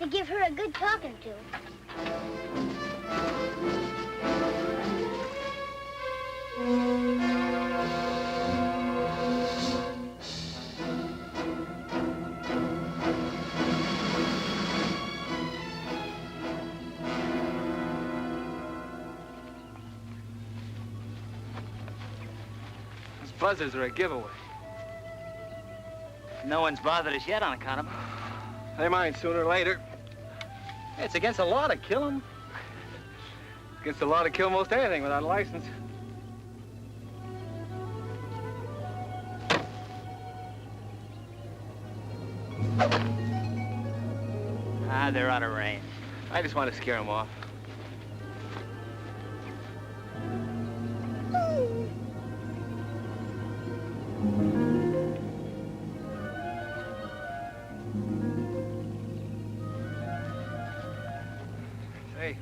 to give her a good talking to. Those buzzards are a giveaway. No one's bothered us yet on account of them. They might sooner or later. It's against the law to kill them. It's against the law to kill most anything without a license. Ah, they're out of range. I just want to scare them off. Hey,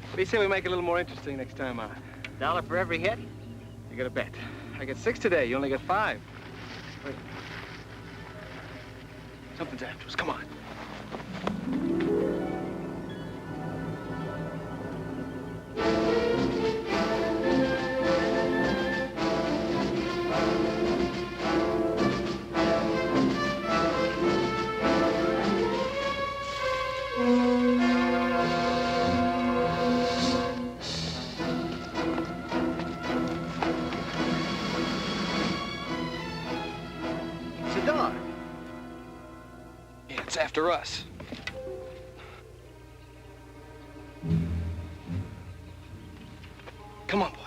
what do you say we make it a little more interesting next time out? $1 for every hit? You got a bet. I get 6 today. You only get 5. Wait. Something's after us. Come on. It's after us. Come on, boy.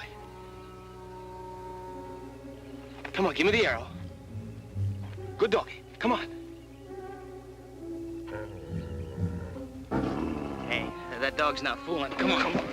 Come on, give me the arrow. Good doggy. Come on. Hey, that dog's not fooling. Come on, come on.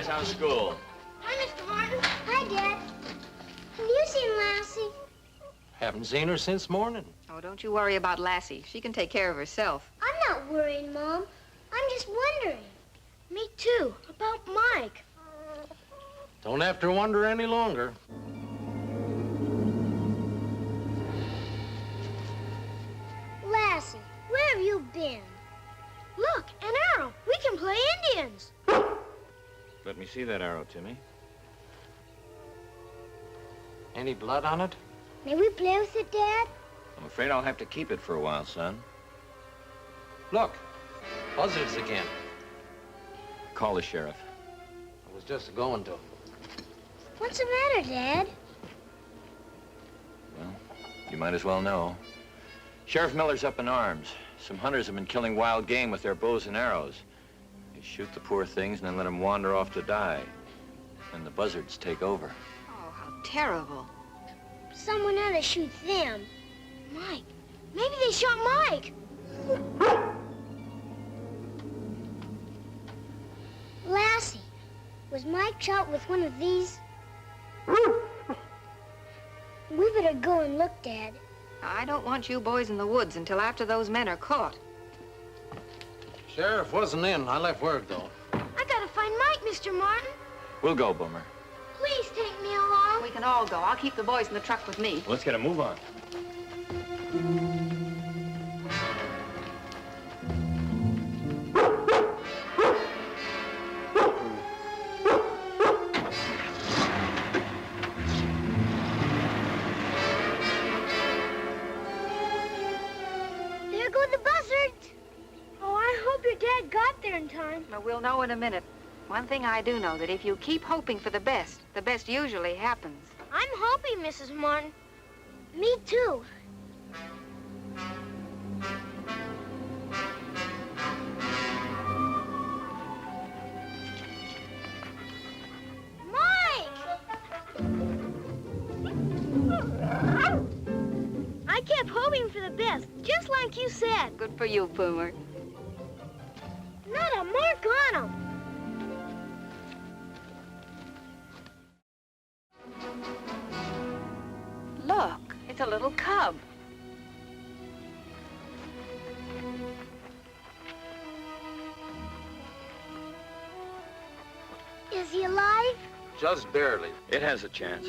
How's school? Hi, Mr. Martin. Hi, Dad. Have you seen Lassie? Haven't seen her since morning. Oh, don't you worry about Lassie. She can take care of herself. I'm not worrying, Mom. I'm just wondering. Me too, about Mike. Don't have to wonder any longer. Lassie, where have you been? Look, an arrow. We can play Indians. Let me see that arrow, Timmy. Any blood on it? May we play with it, Dad? I'm afraid I'll have to keep it for a while, son. Look, buzzards again. Call the sheriff. I was just going to. What's the matter, Dad? Well, you might as well know. Sheriff Miller's up in arms. Some hunters have been killing wild game with their bows and arrows. They shoot the poor things and then let them wander off to die. And the buzzards take over. Oh, how terrible. Someone ought to shoot them. Mike. Maybe they shot Mike. Lassie, was Mike shot with one of these? We better go and look, Dad. I don't want you boys in the woods until after those men are caught. Sheriff wasn't in. I left word, though. I gotta find Mike, Mr. Martin. We'll go, Boomer. Please take me along. We can all go. I'll keep the boys in the truck with me. Let's get a move on. There go the buzzards. Oh, I hope your dad got there in time. But we'll know in a minute. One thing I do know, that if you keep hoping for the best usually happens. I'm hoping, Mrs. Martin. Me too. I kept hoping for the best, just like you said. Good for you, Boomer. Not a mark Is he alive? Just barely. It has a chance.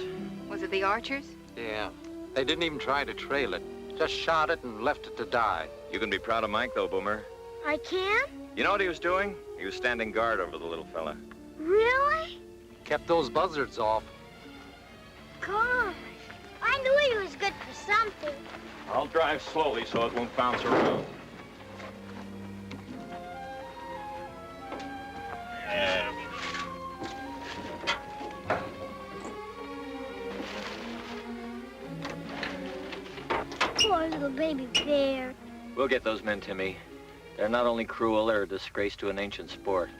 Was it the archers? Yeah. They didn't even try to trail it. Just shot it and left it to die. You can be proud of Mike, though, Boomer. I can? You know what he was doing? He was standing guard over the little fella. Really? Kept those buzzards off. Gosh, I knew he was good for something. I'll drive slowly so it won't bounce around. Poor little baby bear. We'll get those men, Timmy. They're not only cruel, they're a disgrace to an ancient sport.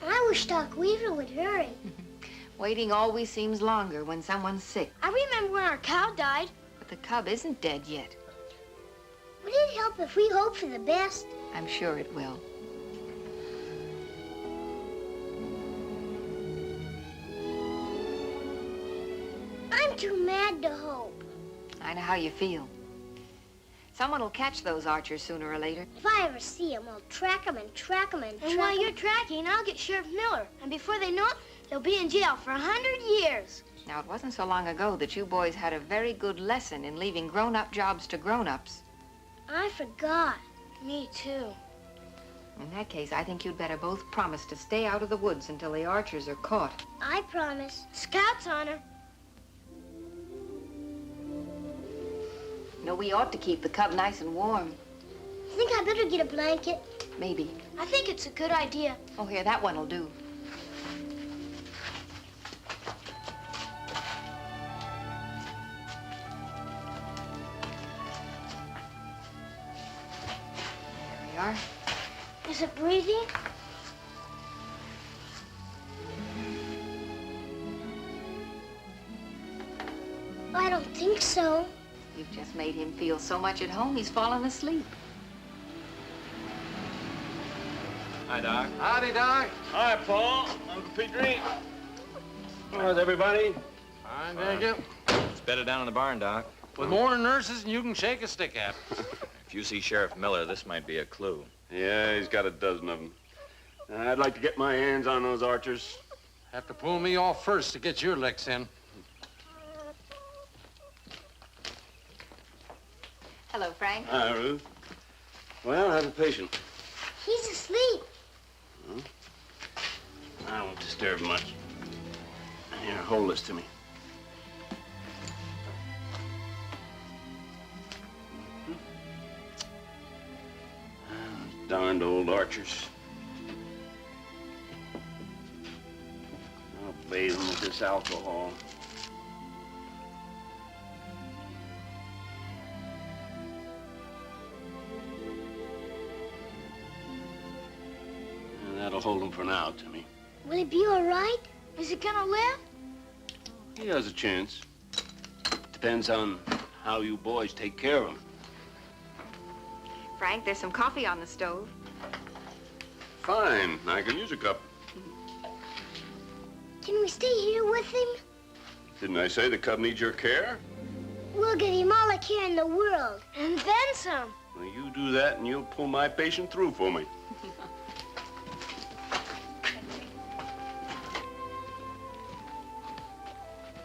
I wish Doc Weaver would hurry. Waiting always seems longer when someone's sick. I remember when our cow died. But the cub isn't dead yet. Would it help if we hope for the best? I'm sure it will. I'm too mad to hope. I know how you feel. Someone will catch those archers sooner or later. If I ever see him, I'll track him and track him and track him. And while you're tracking, I'll get Sheriff Miller. And before they know it, they'll be in jail for 100 years. Now, it wasn't so long ago that you boys had a very good lesson in leaving grown-up jobs to grown-ups. I forgot. Me too. In that case, I think you'd better both promise to stay out of the woods until the archers are caught. I promise. Scout's honor. No, we ought to keep the cub nice and warm. Think I better get a blanket? Maybe. I think it's a good idea. Oh, here, that one'll do. There we are. Is it breathing? I don't think so. You've just made him feel so much at home, he's fallen asleep. Hi, Doc. Howdy, Doc. Hi, Paul. Uncle Petrie. How's everybody? Fine, thank you. It's bedded down in the barn, Doc. With more nurses than you can shake a stick at. If you see Sheriff Miller, this might be a clue. Yeah, he's got a dozen of them. I'd like to get my hands on those archers. Have to pull me off first to get your licks in. Hello, Frank. Hi, Ruth. Well, have a patient. He's asleep. I won't disturb him much. Here, hold this to me. Darned old archers. I'll bathe them with this alcohol. And that'll hold him for now, Timmy. Will he be all right? Is he gonna live? He has a chance. Depends on how you boys take care of him. Frank, there's some coffee on the stove. Fine. I can use a cup. Can we stay here with him? Didn't I say the cub needs your care? We'll get him all the care in the world. And then some. Well, you do that and you'll pull my patient through for me.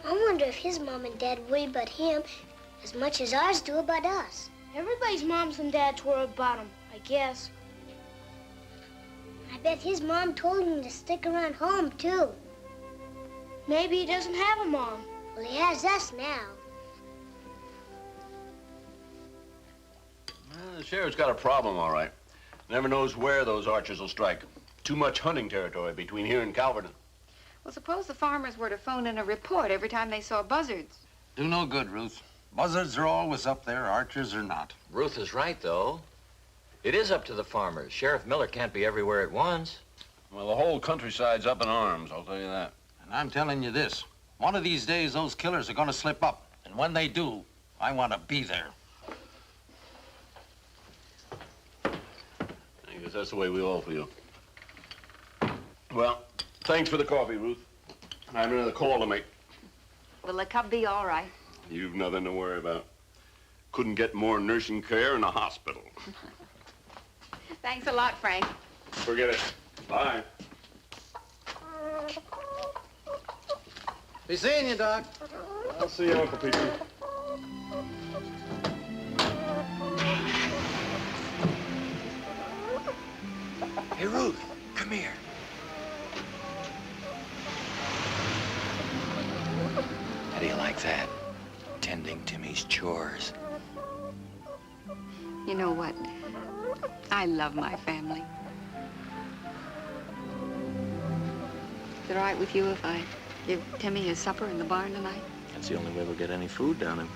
I wonder if his mom and dad worry about him as much as ours do about us. Everybody's moms and dads worry about him, I guess. I bet his mom told him to stick around home, too. Maybe he doesn't have a mom. Well, he has us now. Well, the sheriff's got a problem, all right. Never knows where those archers will strike. Too much hunting territory between here and Calverton. Well, suppose the farmers were to phone in a report every time they saw buzzards. Do no good, Ruth. Buzzards are always up there, archers are not. Ruth is right, though. It is up to the farmers. Sheriff Miller can't be everywhere at once. Well, the whole countryside's up in arms, I'll tell you that. And I'm telling you this. One of these days, those killers are going to slip up. And when they do, I want to be there. I guess that's the way we all feel. Well, thanks for the coffee, Ruth. I have another call to make. Will the cub be all right? You've nothing to worry about. Couldn't get more nursing care in a hospital. Thanks a lot, Frank. Forget it. Bye. Be seeing you, Doc. I'll see you, Uncle Peter. Hey, Ruth, come here. How do you like that? Tending Timmy's chores. You know what? I love my family. Is it all right with you if I give Timmy his supper in the barn tonight? That's the only way we'll get any food down him.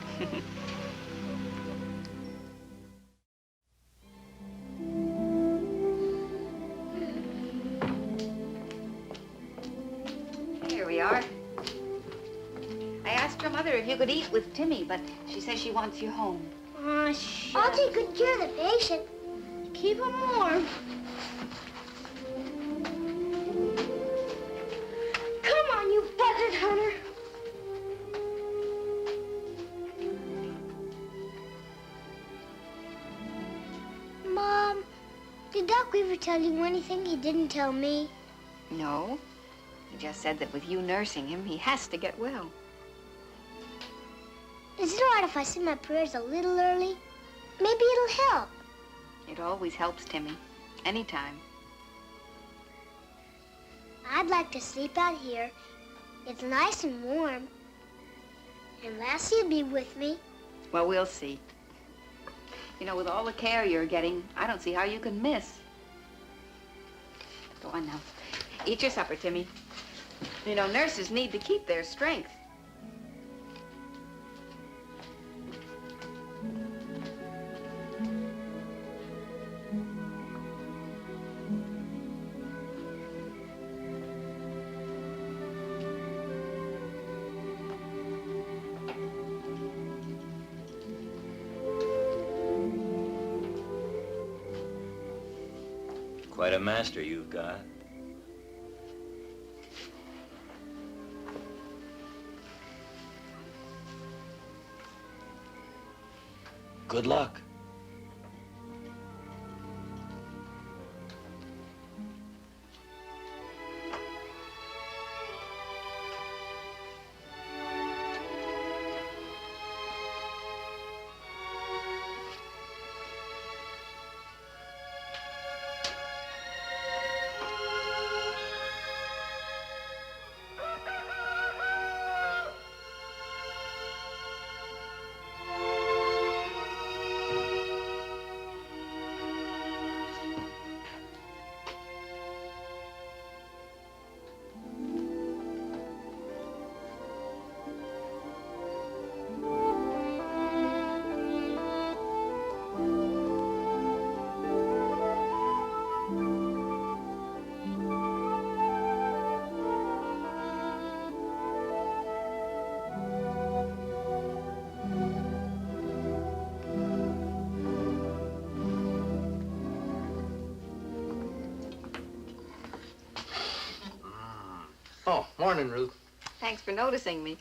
Here we are. I asked your mother if you could eat with Timmy, but she says she wants you home. Aw, sure. I'll take good care of the patient. Keep him warm. Come on, you buzzard hunter. Mom, did Doc Weaver tell you anything he didn't tell me? No. He just said that with you nursing him, he has to get well. Is it all right if I say my prayers a little early? Maybe it'll help. It always helps, Timmy. Anytime. I'd like to sleep out here. It's nice and warm. And Lassie'll be with me. Well, we'll see. You know, with all the care you're getting, I don't see how you can miss. Go on now. Eat your supper, Timmy. You know, nurses need to keep their strength. Quite a master you've got. Good luck. Oh, morning, Ruth. Thanks for noticing me.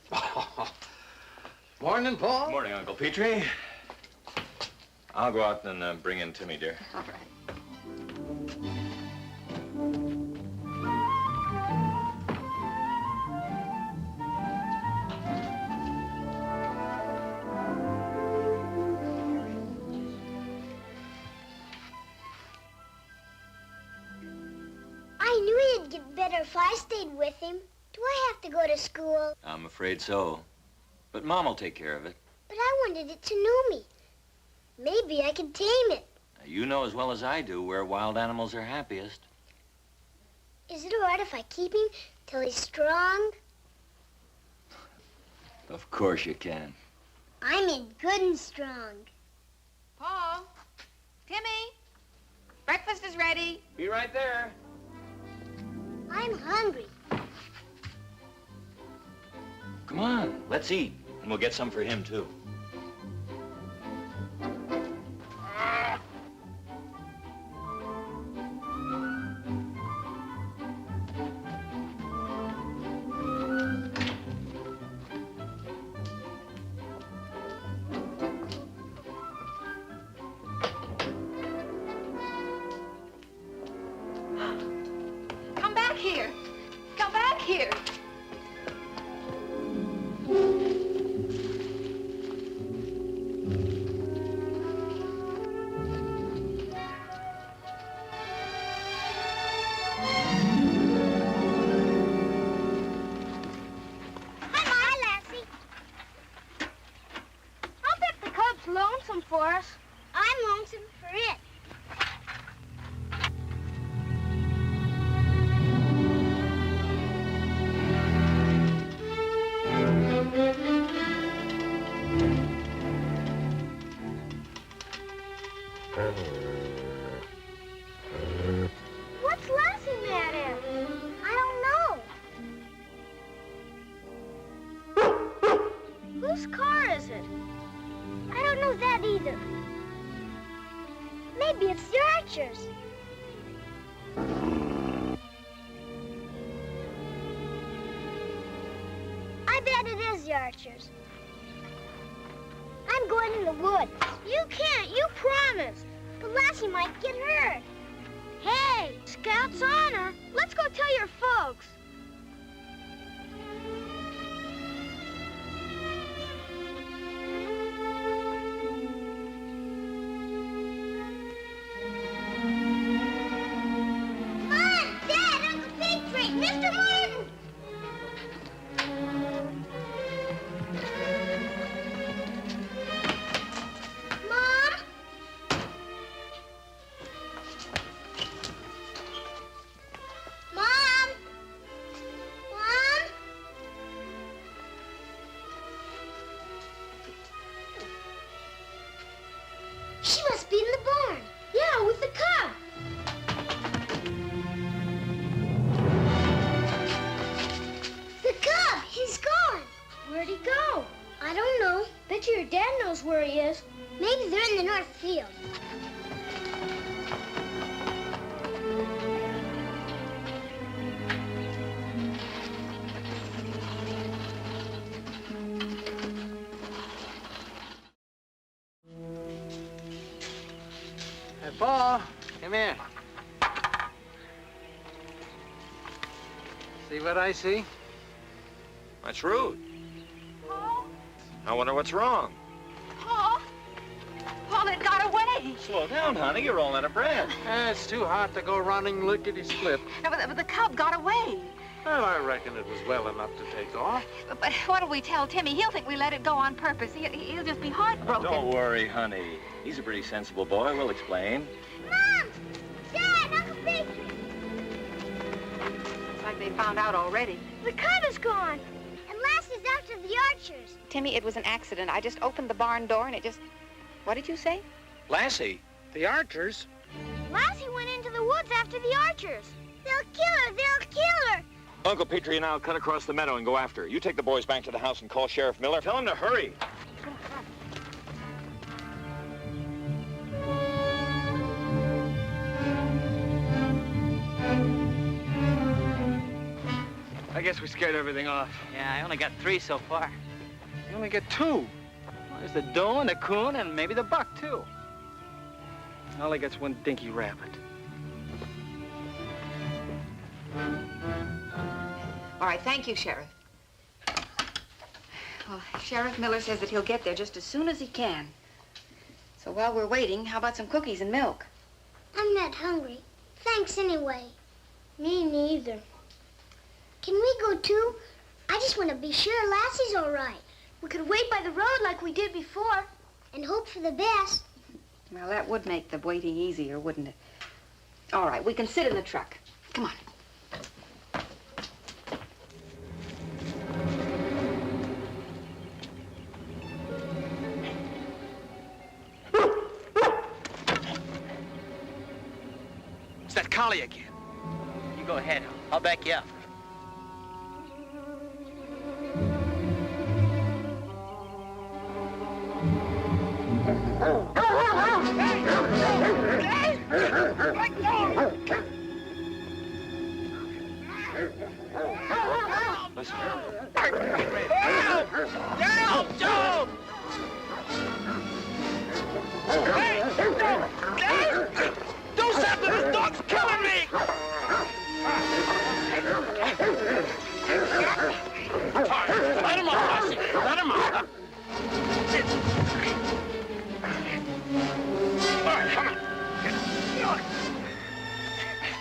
Morning, Paul. Morning, Uncle Petrie. I'll go out and bring in Timmy, dear. All right. I knew he'd get better if I stayed with him. Do I have to go to school? I'm afraid so. But Mom will take care of it. But I wanted it to know me. Maybe I could tame it. Now, you know as well as I do where wild animals are happiest. Is it all right if I keep him till he's strong? Of course you can. I mean good and strong. Paul, Timmy, breakfast is ready. Be right there. I'm hungry. Come on, let's eat. And we'll get some for him, too. Come back here. Come back here. Hi, Lassie. I'll bet the cub's lonesome for us. I'm lonesome for it. What's Lassie mad at? I don't know. Whose car is it? I don't know that either. Maybe it's the Archers. I bet it is the Archers. I'm going in the woods. You can't, you promised. But Lassie might get hurt. Hey, Scout's honor. Let's go tell your folks. Mom, Dad, Uncle Petrie, Mr. Martin. Mom? Mom? Mom? She must be in the barn. Yeah, with the cub. The cub, he's gone. Where'd he go? I don't know. Bet you your dad knows where he is. Maybe they're in the north field. Hey, Paul, come here. See what I see? That's rude. Paul? I wonder what's wrong. Paul? Paul, it got away. Slow down, honey. You're rolling out of breath. It's too hot to go running lickety-split. No, but the cub got away. Well, I reckon it was well enough to take off. But what'll we tell Timmy? He'll think we let it go on purpose. He'll just be heartbroken. Don't worry, honey. He's a pretty sensible boy. We'll explain. Mom! Dad, Uncle Petrie! It's like they found out already. The cub is gone. And Lassie's after the Archers. Timmy, it was an accident. I just opened the barn door and it just... What did you say? Lassie. The Archers? Lassie went into the woods after the Archers. They'll kill her! They'll kill her! Uncle Petrie and I'll cut across the meadow and go after her. You take the boys back to the house and call Sheriff Miller. Tell him to hurry. I guess we scared everything off. Yeah, I only got 3 so far. You only get 2. Well, there's the doe and the coon and maybe the buck, too. Ollie gets 1 dinky rabbit. All right, thank you, Sheriff. Well, Sheriff Miller says that he'll get there just as soon as he can. So while we're waiting, how about some cookies and milk? I'm not hungry. Thanks anyway. Me neither. Can we go too? I just want to be sure Lassie's all right. We could wait by the road like we did before and hope for the best. Well, that would make the waiting easier, wouldn't it? All right, we can sit in the truck. Come on. It's that collie again. You go ahead. I'll back you up. Listen. Down! Joe! Do something! This dog's killing me! Let him off, Lassie. Let him off. All right, come on.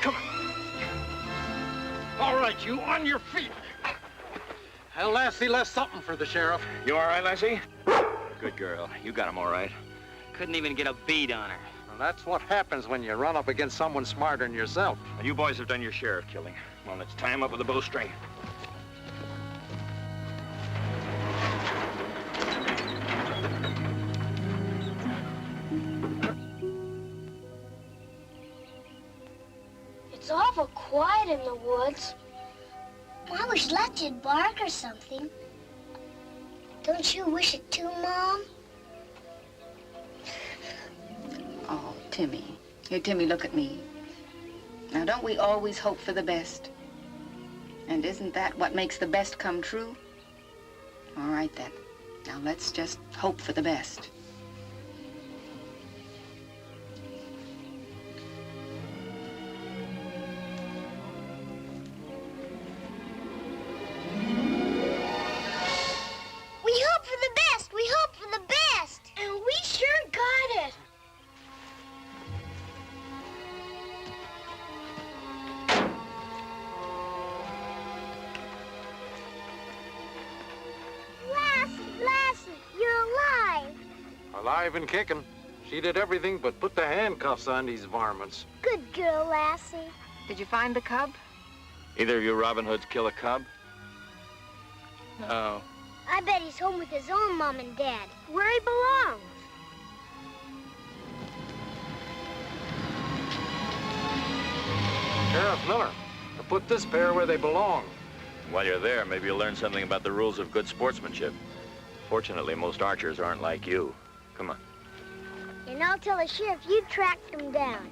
Come on. All right, you on your feet. Well, Lassie left something for the sheriff. You all right, Lassie? Good girl. You got him all right. Couldn't even get a bead on her. Well, that's what happens when you run up against someone smarter than yourself. And you boys have done your share of killing. Well, let's tie him up with a bowstring. It's awful quiet in the woods. I wish Lesty'd bark or something. Don't you wish it too, Mom? Oh, Timmy. Here, Timmy, look at me. Now, don't we always hope for the best? And isn't that what makes the best come true? All right, then. Now, let's just hope for the best. We hope for the best. We hope for the best. And we sure got it. Lassie, you're alive. Alive and kicking. She did everything but put the handcuffs on these varmints. Good girl, Lassie. Did you find the cub? Either of you Robin Hoods kill a cub? No. I bet he's home with his own Mom and Dad, where he belongs. Sheriff Miller, to put this pair where they belong. While you're there, maybe you'll learn something about the rules of good sportsmanship. Fortunately, most archers aren't like you. Come on. And I'll tell the sheriff you tracked them down.